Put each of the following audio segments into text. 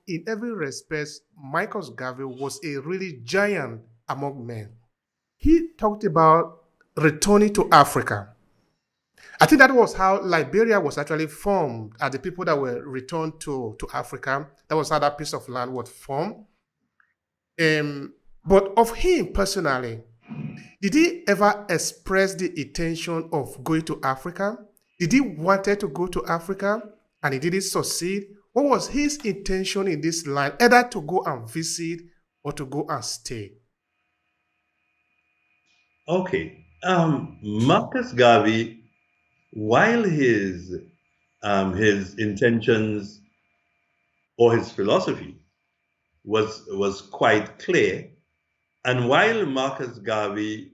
in every respect, Marcus Garvey was a really giant among men. He talked about returning to Africa. I think that was how Liberia was actually formed, as the people that were returned to Africa. That was how that piece of land was formed. But of him personally, did he ever express the intention of going to Africa? Did he wanted to go to Africa and he didn't succeed? What was his intention in this land, either to go and visit or to go and stay? Okay. Marcus Garvey, while his intentions or his philosophy was quite clear, and while Marcus Garvey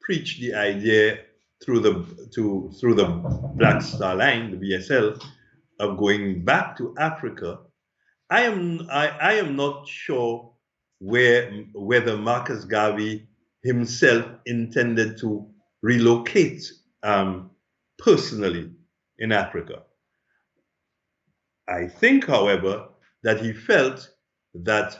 preached the idea through the Black Star Line, the BSL, of going back to Africa, I am not sure whether Marcus Garvey himself intended to relocate personally in Africa. I think, however, that he felt that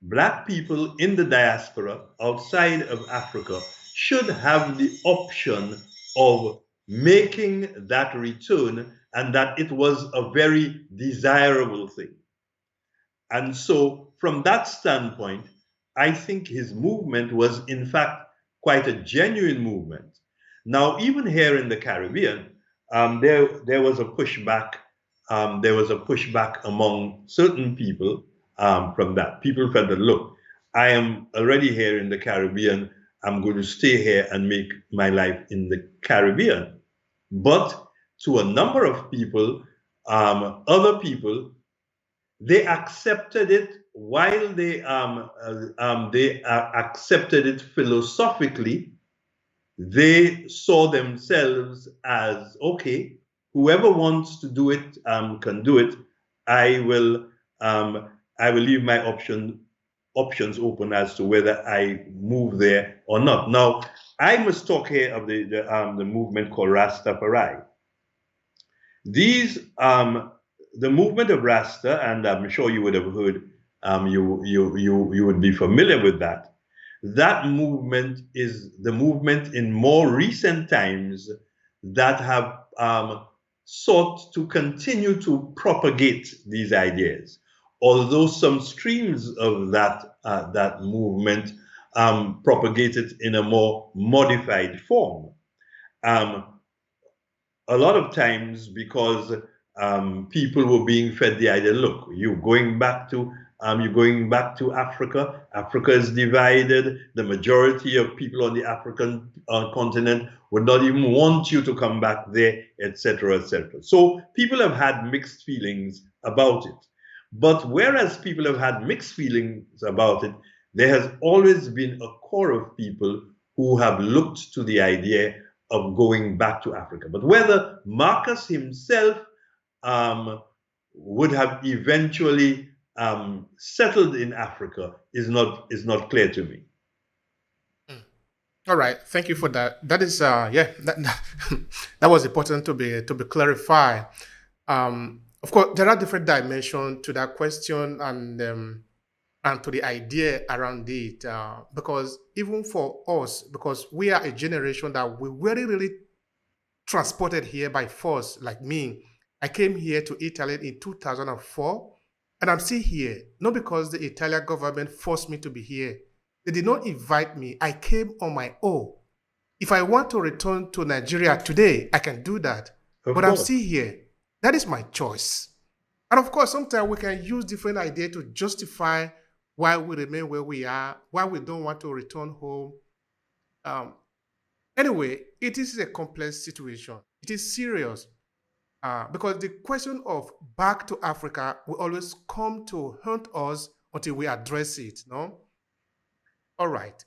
Black people in the diaspora outside of Africa should have the option of making that return, and that it was a very desirable thing. And so, from that standpoint, I think his movement was, in fact, quite a genuine movement. Now, even here in the Caribbean, there was a pushback. There was a pushback among certain people from that. People felt that, look, I am already here in the Caribbean. I'm going to stay here and make my life in the Caribbean. But to a number of people, other people, they accepted it while they accepted it philosophically. They saw themselves as, okay, whoever wants to do it can do it. I will leave my options open as to whether I move there or not. Now, I must talk here of the movement called Rastafari. These the movement of Rasta, and I'm sure you would have heard, you would be familiar with that. That movement is the movement in more recent times that have sought to continue to propagate these ideas. Although some streams of that movement propagate it in a more modified form. Um, a lot of times because people were being fed the idea, look, you're going back to Africa. Africa is divided. The majority of people on the African continent would not even want you to come back there, etc., etc. So people have had mixed feelings about it. But whereas people have had mixed feelings about it, there has always been a core of people who have looked to the idea of going back to Africa. But whether Marcus himself would have eventually settled in Africa is not clear to me. All right, thank you for that. That is, yeah, that was important to be clarified. Of course, there are different dimensions to that question and to the idea around it. Because even for us, because we are a generation that we very really transported here by force, like me. I came here to Italy in 2004, and I'm still here, not because the Italian government forced me to be here. They did not invite me. I came on my own. If I want to return to Nigeria today, I can do that. Of But I'm course. still here. That is my choice. And of course, sometimes we can use different ideas to justify why we remain where we are, why we don't want to return home. Um, anyway, it is a complex situation. It is serious. Because the question of back to Africa will always come to haunt us until we address it. No, all right.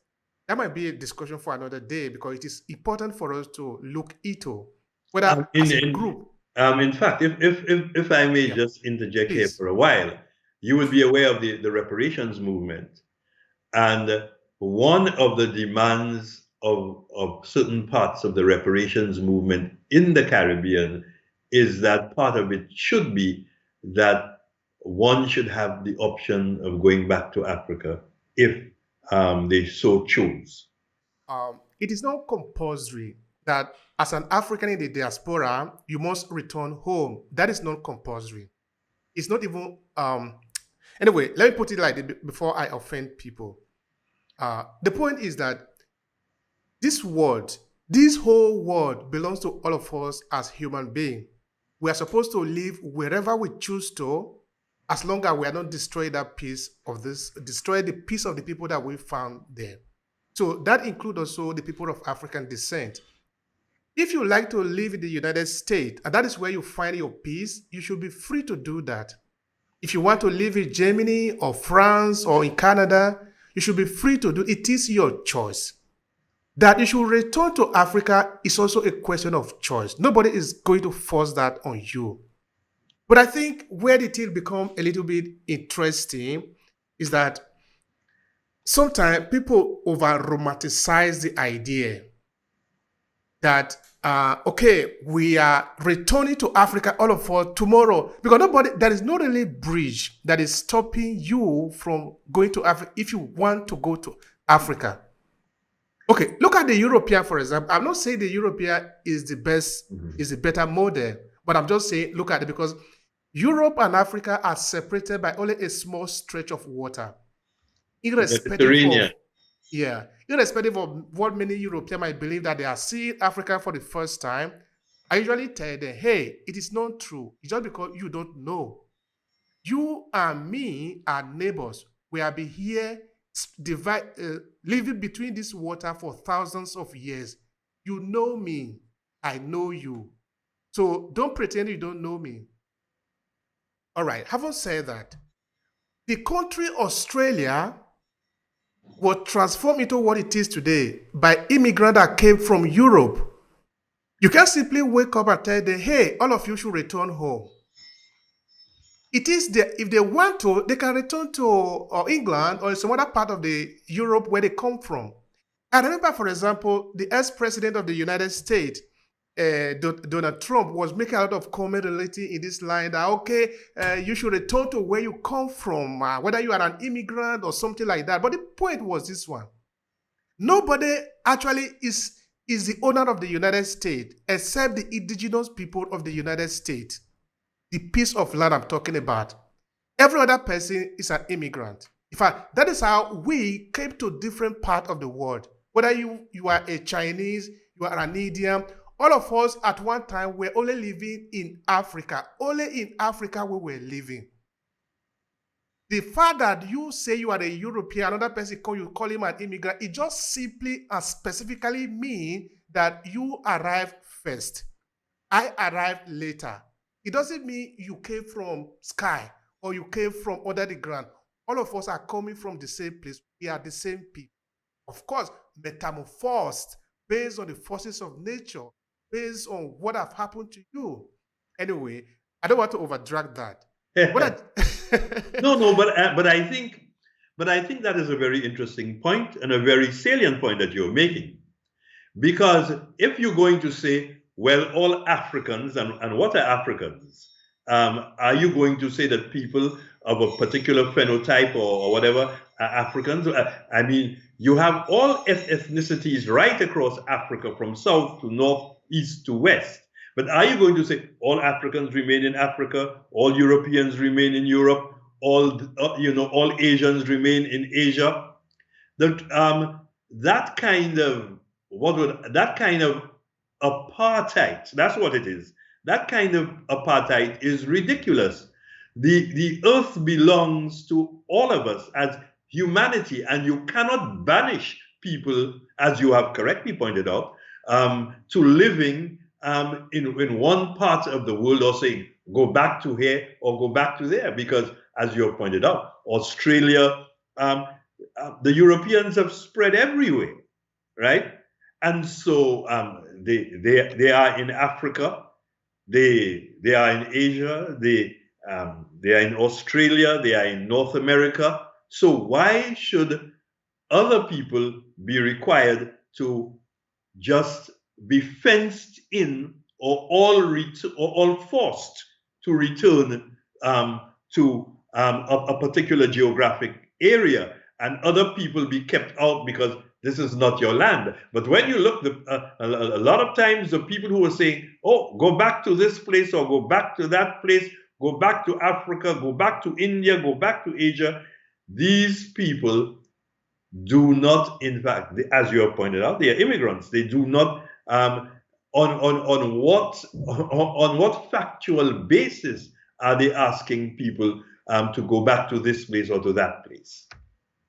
That might be a discussion for another day because it is important for us to look into whether In, as a in group. in fact, if I may Yeah, just interject here please. for a while, you will be aware of the reparations movement. And one of the demands of certain parts of the reparations movement in the Caribbean is that part of it should be that one should have the option of going back to Africa if they so choose. It is not compulsory that as an African in the diaspora, you must return home. That is not compulsory. It's not even, anyway, let me put it like this before I offend people. The point is that this world, this whole world belongs to all of us as human beings. We are supposed to live wherever we choose to, as long as we are not destroy that piece of this, destroy the piece of the people that we found there. So that includes also the people of African descent. If you like to live in the United States, and that is where you find your peace, you should be free to do that. If you want to live in Germany or France or in Canada, you should be free to do it. It is your choice. That you should return to Africa is also a question of choice. Nobody is going to force that on you. But I think where it will become a little bit interesting is that sometimes people over romanticize the idea that okay, we are returning to Africa all of us tomorrow, because there is no really bridge that is stopping you from going to Africa if you want to go to Africa. Okay, look at the European, for example. I'm not saying the European is the best, is the better model, but I'm just saying look at it, because Europe and Africa are separated by only a small stretch of water, irrespective of irrespective of what many Europeans might believe that they are seeing Africa for the first time. I usually tell them, hey, it is not true. It's just because you don't know. You and me are neighbors. We have been here living between this water for thousands of years. You know me. I know you. So don't pretend you don't know me. All right. Having said that, the country Australia was transformed into what it is today by immigrants that came from Europe. You can't simply wake up and tell them, hey, all of you should return home. It is if they want to, they can return to England or some other part of the Europe where they come from. I remember, for example, the ex-president of the United States, Donald Trump, was making a lot of comment relating in this line that, okay, you should return to where you come from, whether you are an immigrant or something like that. But the point was this one. Nobody actually is the owner of the United States except the indigenous people of the United States. The piece of land I'm talking about. Every other person is an immigrant. In fact, that is how we came to different parts of the world. Whether you are a Chinese, you are an Indian, all of us at one time were only living in Africa. Only in Africa we were living. The fact that you say you are a European, another person you call him an immigrant, it just simply and specifically means that you arrived first. I arrived later. It doesn't mean you came from sky or you came from under the ground. All of us are coming from the same place. We are the same people. Of course, metamorphosed based on the forces of nature, based on what have happened to you. Anyway, I don't want to overdrag that. But I think that is a very interesting point and a very salient point that you're making. Because if you're going to say, well, all Africans, and what are Africans? Are you going to say that people of a particular phenotype or whatever are Africans? I mean, you have all ethnicities right across Africa, from south to north, east to west. But are you going to say all Africans remain in Africa, all Europeans remain in Europe, all Asians remain in Asia? That kind of apartheid, that's what it is. That kind of apartheid is ridiculous. The earth belongs to all of us as humanity, and you cannot banish people, as you have correctly pointed out, to living in one part of the world, or saying go back to here or go back to there, because as you have pointed out, Australia, the Europeans have spread everywhere, right? And so they are in Africa, they are in Asia, they are in Australia, they are in North America. So why should other people be required to just be fenced in, or all forced to return to a particular geographic area, and other people be kept out because this is not your land. But when you look, a lot of times the people who are saying, oh, go back to this place or go back to that place, go back to Africa, go back to India, go back to Asia, these people do not, in fact, as you have pointed out, they are immigrants. They do not, on what factual basis are they asking people to go back to this place or to that place?